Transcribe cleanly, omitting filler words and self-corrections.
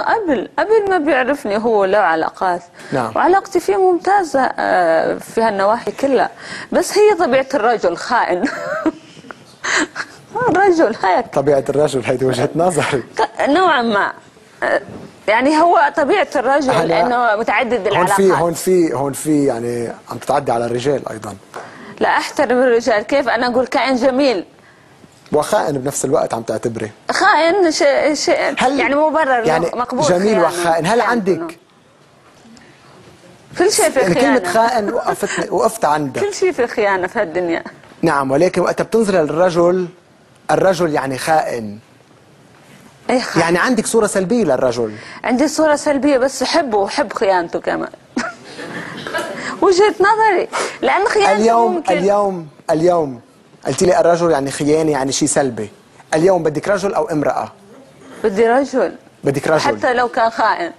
انه قبل ما بيعرفني هو له علاقات. نعم. وعلاقتي فيه ممتازة في هالنواحي كلها، بس هي طبيعة الرجل خائن. الرجل هيك. طبيعة الرجل، هيدي وجهة نظري نوعا ما. يعني هو طبيعة الرجل انه متعدد العلاقات. هون في يعني عم تتعدي على الرجال ايضا. لا احترم الرجال، كيف انا اقول كائن جميل وخائن بنفس الوقت عم تعتبري؟ خائن شيء يعني مبرر، يعني مقبول. جميل وخائن، هل عندك كل شيء في خيانة؟ كلمة خائن وقفت عندها. كل شيء في خيانة في هالدنيا. نعم، ولكن وقت بتنظري الرجل يعني خائن. اي خائن. يعني عندك صورة سلبية للرجل؟ عندي صورة سلبية، بس أحبه وأحب خيانته كمان. وجهة نظري، لأن خيانته ممكن. اليوم قلتي لي الرجل يعني خيانة، يعني شيء سلبي. اليوم بدك رجل أو امرأة؟ بدي رجل. بدك رجل حتى لو كان خائن.